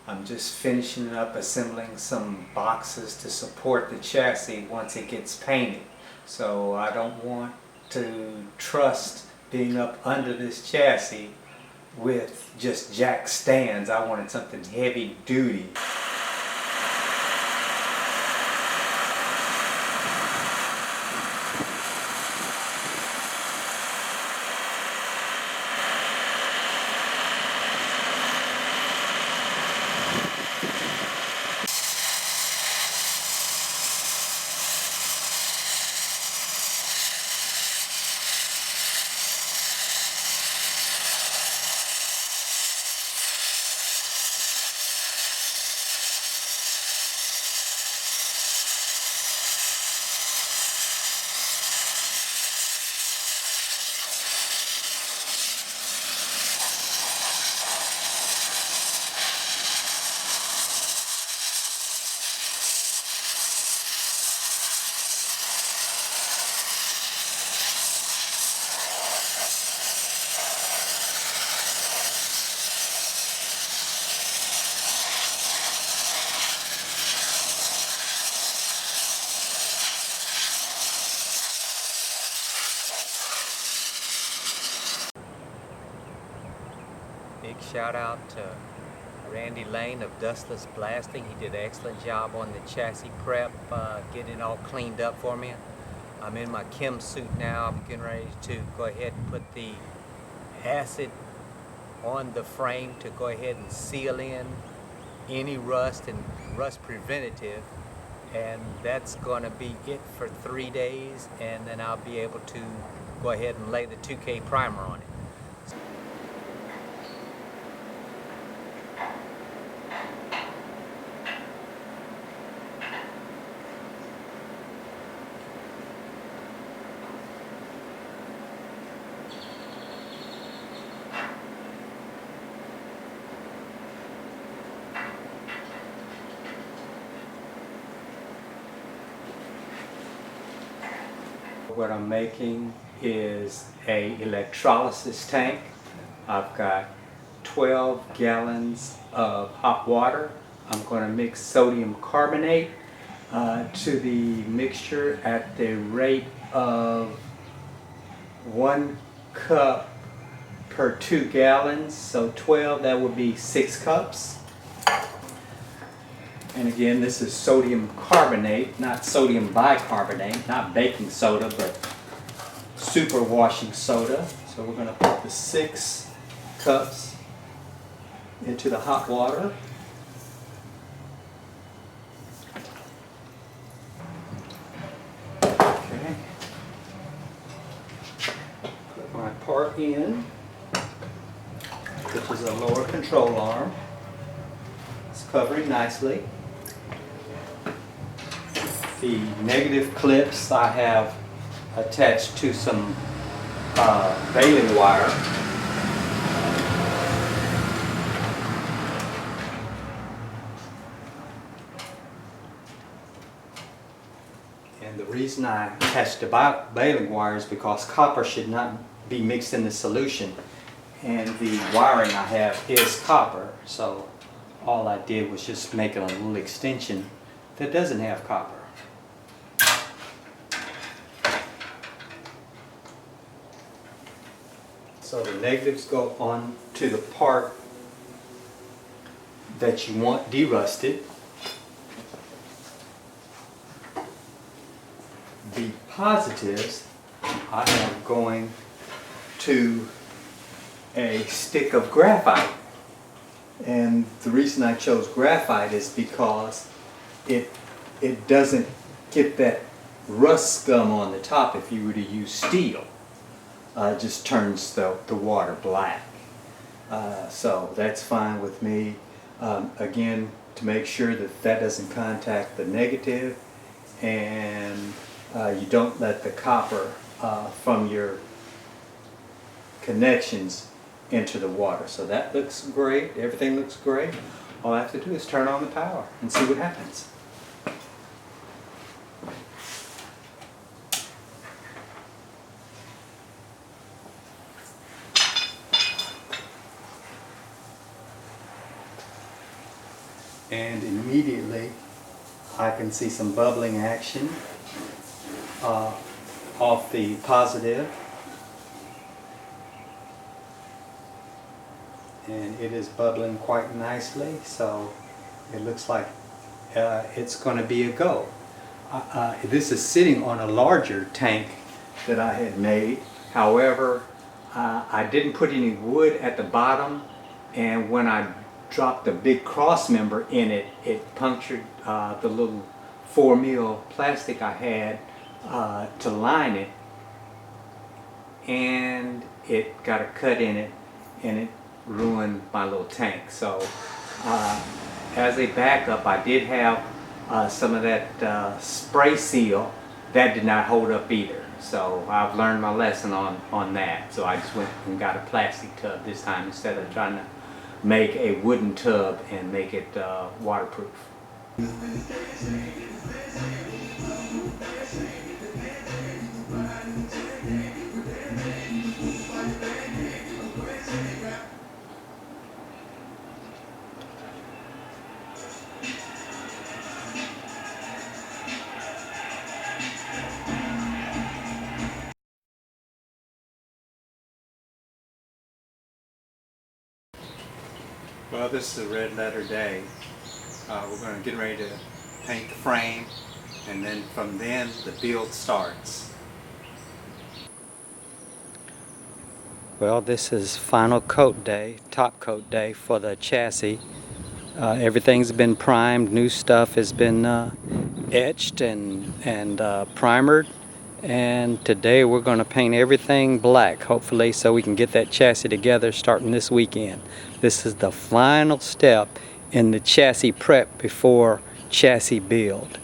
I'm just finishing up assembling some boxes to support the chassis once it gets painted. So I don't want to trust being up under this chassis with just jack stands. I wanted something heavy duty. Big shout out to Randy Lane of Dustless Blasting. He did an excellent job on the chassis prep, getting it all cleaned up for me. I'm in my chem suit now. I'm getting ready to go ahead and put the acid on the frame to go ahead and seal in any rust and rust preventative. And that's going to be it for 3 days, and then I'll be able to go ahead and lay the 2K primer on it. What I'm making is a electrolysis tank. I've got 12 gallons of hot water. I'm going to mix sodium carbonate to the mixture at the rate of 1 cup per 2 gallons. So 12, that would be 6 cups. And again, this is sodium carbonate, not sodium bicarbonate, not baking soda, but super washing soda. So we're going to put the 6 cups into the hot water. Okay. Put my part in, which is a lower control arm. It's covering nicely. The negative clips I have attached to some baling wire. And the reason I attached the baling wire is because copper should not be mixed in the solution. And the wiring I have is copper, so all I did was just make a little extension that doesn't have copper. So the negatives go on to the part that you want derusted. The positives I have going to a stick of graphite. And the reason I chose graphite is because it doesn't get that rust scum on the top if you were to use steel. It just turns the water black. So that's fine with me. Again, to make sure that that doesn't contact the negative, and you don't let the copper from your connections into the water. So that looks great. Everything looks great. All I have to do is turn on the power and see what happens. and immediately I can see some bubbling action off the positive, and it is bubbling quite nicely, so it looks like it's going to be a go. This is sitting on a larger tank that I had made. However, I didn't put any wood at the bottom, and when I dropped the big cross member in it, it punctured the little 4mm plastic I had to line it, and it got a cut in it, and it ruined my little tank. So as a backup, I did have some of that spray seal. That did not hold up either. So I've learned my lesson on that. So I just went and got a plastic tub this time instead of trying to make a wooden tub and make it waterproof. Well, this is a red letter day. We're going to get ready to paint the frame, and then from then the build starts. Well, this is final coat day, top coat day for the chassis. Everything's been primed, new stuff has been etched and primered, and today we're going to paint everything black, hopefully, so we can get that chassis together starting this weekend. This is the final step in the chassis prep before chassis build.